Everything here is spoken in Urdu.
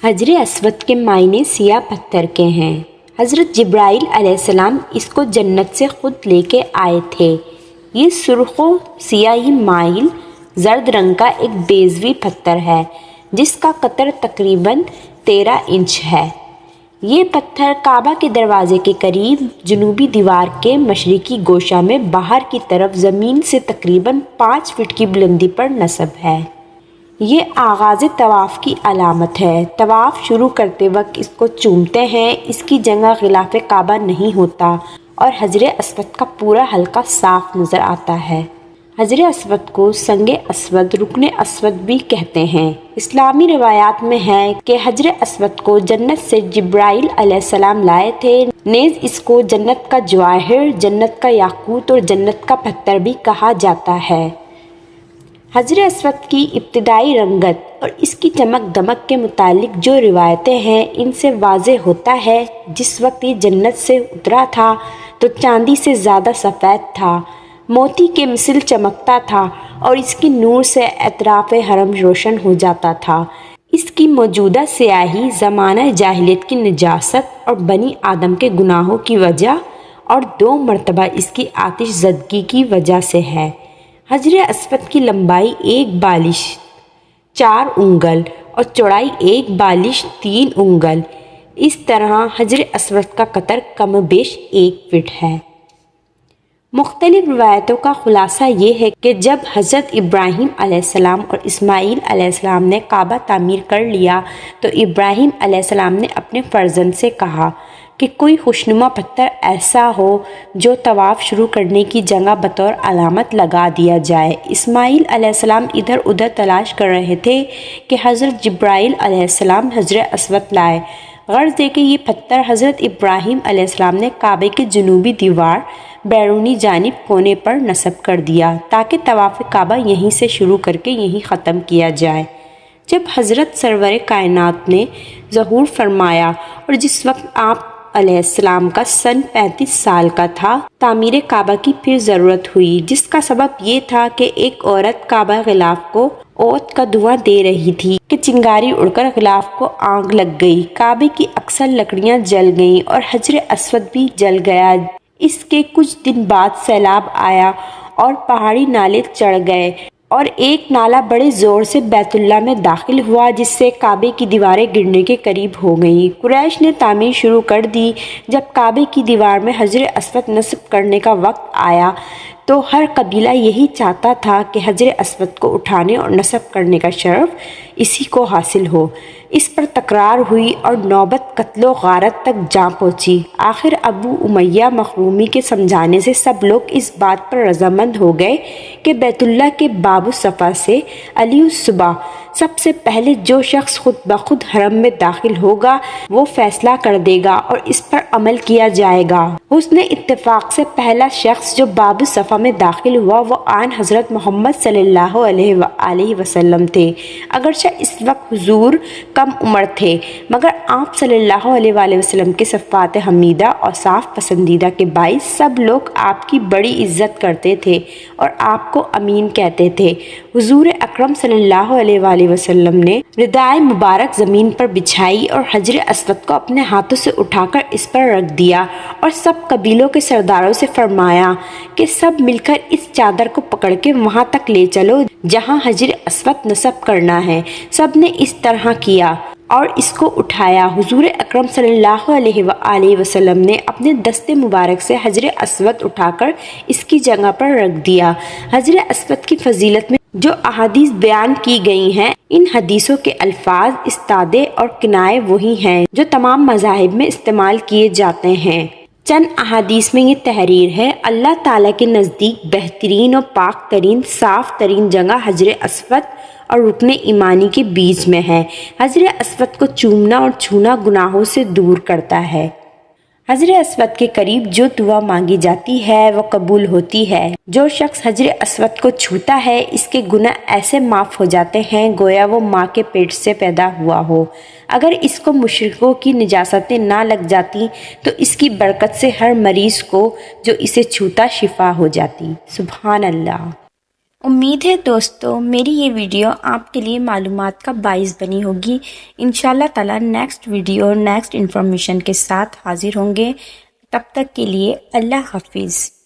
حجر اسود کے معنی سیاہ پتھر کے ہیں۔ حضرت جبرائیل علیہ السلام اس کو جنت سے خود لے کے آئے تھے۔ یہ سرخ و سیاہی مائل زرد رنگ کا ایک بیضوی پتھر ہے جس کا قطر تقریباً 13 انچ ہے۔ یہ پتھر کعبہ کے دروازے کے قریب جنوبی دیوار کے مشرقی گوشہ میں باہر کی طرف زمین سے تقریباً 5 فٹ کی بلندی پر نصب ہے۔ یہ آغاز طواف کی علامت ہے۔ طواف شروع کرتے وقت اس کو چومتے ہیں۔ اس کی جگہ غلاف کعبہ نہیں ہوتا اور حجر اسود کا پورا حلقہ صاف نظر آتا ہے۔ حجر اسود کو سنگ اسود، رکن اسود بھی کہتے ہیں۔ اسلامی روایات میں ہے کہ حجر اسود کو جنت سے جبرائیل علیہ السلام لائے تھے۔ نیز اس کو جنت کا جواہر، جنت کا یاقوت اور جنت کا پتھر بھی کہا جاتا ہے۔ حجر اسود کی ابتدائی رنگت اور اس کی چمک دمک کے متعلق جو روایتیں ہیں ان سے واضح ہوتا ہے جس وقت یہ جنت سے اترا تھا تو چاندی سے زیادہ سفید تھا، موتی کے مثل چمکتا تھا اور اس کی نور سے اطراف حرم روشن ہو جاتا تھا۔ اس کی موجودہ سیاہی زمانہ جاہلیت کی نجاست اور بنی آدم کے گناہوں کی وجہ اور 2 مرتبہ اس کی آتش زدگی کی وجہ سے ہے۔ حجر اسود کی لمبائی 1 بالش 4 انگل اور چوڑائی 1 بالش 3 انگل۔ اس طرح حجر اسود کا قطر کم بیش 1 فٹ ہے۔ مختلف روایتوں کا خلاصہ یہ ہے کہ جب حضرت ابراہیم علیہ السلام اور اسماعیل علیہ السلام نے کعبہ تعمیر کر لیا تو ابراہیم علیہ السلام نے اپنے فرزند سے کہا کہ کوئی خوشنما پتھر ایسا ہو جو طواف شروع کرنے کی جگہ بطور علامت لگا دیا جائے۔ اسماعیل علیہ السلام ادھر ادھر تلاش کر رہے تھے کہ حضرت جبرائیل علیہ السلام حجر اسود لائے۔ غرض ہے کہ یہ پتھر حضرت ابراہیم علیہ السلام نے کعبے کی جنوبی دیوار بیرونی جانب کونے پر نصب کر دیا تاکہ طواف کعبہ یہیں سے شروع کر کے یہیں ختم کیا جائے۔ جب حضرت سرور کائنات نے ظہور فرمایا اور جس وقت آپ علیہ السلام کا سن 35 سال کا تھا، تعمیر کعبہ کی پھر ضرورت ہوئی، جس کا سبب یہ تھا کہ ایک عورت کعبہ غلاف کو اوت کا دھواں دے رہی تھی کہ چنگاری اڑ کر غلاف کو آگ لگ گئی۔ کعبے کی اکثر لکڑیاں جل گئیں اور حجر اسود بھی جل گیا۔ اس کے کچھ دن بعد سیلاب آیا اور پہاڑی نالے چڑھ گئے اور ایک نالا بڑے زور سے بیت اللہ میں داخل ہوا جس سے کعبے کی دیواریں گرنے کے قریب ہو گئیں۔ قریش نے تعمیر شروع کر دی۔ جب کعبے کی دیوار میں حجر اسود نصب کرنے کا وقت آیا تو ہر قبیلہ یہی چاہتا تھا کہ حجر اسود کو اٹھانے اور نصب کرنے کا شرف اسی کو حاصل ہو۔ اس پر تکرار ہوئی اور نوبت قتل و غارت تک جا پہنچی۔ آخر ابو امیہ مخرومی کے سمجھانے سے سب لوگ اس بات پر رضامند ہو گئے کہ بیت اللہ کے باب الصفا سے علی الصبح سب سے پہلے جو شخص خود بخود حرم میں داخل ہوگا وہ فیصلہ کر دے گا اور اس پر عمل کیا جائے گا۔ حسن اتفاق سے پہلا شخص جو باب الصفا میں داخل ہوا وہ آن حضرت محمد صلی اللہ علیہ وآلہ وسلم تھے۔ اگرچہ اس وقت حضور کم عمر تھے مگر آپ صلی اللہ علیہ وآلہ وسلم کے صفات حمیدہ اور صاف پسندیدہ کے باعث سب لوگ آپ کی بڑی عزت کرتے تھے اور آپ کو امین کہتے تھے۔ حضور اکرم صلی اللہ علیہ وآلہ وسلم نے ردائے مبارک زمین پر بچھائی اور حجر اسود کو اپنے ہاتھوں سے اٹھا کر اس پر رکھ دیا اور سب قبیلوں کے سرداروں سے فرمایا کہ سب مل کر اس چادر کو پکڑ کے وہاں تک لے چلو جہاں حجر اسود نصب کرنا ہے۔ سب نے اس طرح کیا اور اس کو اٹھایا۔ حضور اکرم صلی اللہ علیہ وآلہ وسلم نے اپنے دست مبارک سے حجر اسود اٹھا کر اس کی جگہ پر رکھ دیا۔ حجر اسود کی فضیلت میں جو احادیث بیان کی گئی ہیں ان حدیثوں کے الفاظ استعادے اور کنائے وہی ہیں جو تمام مذاہب میں استعمال کیے جاتے ہیں۔ چند احادیث میں یہ تحریر ہے: اللہ تعالیٰ کے نزدیک بہترین اور پاک ترین صاف ترین جگہ حجر اسود اور رکن ایمانی کے بیچ میں ہے۔ حجر اسود کو چومنا اور چھونا گناہوں سے دور کرتا ہے۔ حجر اسود کے قریب جو دعا مانگی جاتی ہے وہ قبول ہوتی ہے۔ جو شخص حجر اسود کو چھوتا ہے اس کے گناہ ایسے معاف ہو جاتے ہیں گویا وہ ماں کے پیٹ سے پیدا ہوا ہو۔ اگر اس کو مشرکوں کی نجاستیں نہ لگ جاتی تو اس کی برکت سے ہر مریض کو جو اسے چھوتا شفا ہو جاتی۔ سبحان اللہ۔ امید ہے دوستو میری یہ ویڈیو آپ کے لیے معلومات کا باعث بنی ہوگی۔ انشاءاللہ تعالی نیکسٹ ویڈیو اور نیکسٹ انفارمیشن کے ساتھ حاضر ہوں گے۔ تب تک کے لیے اللہ حافظ۔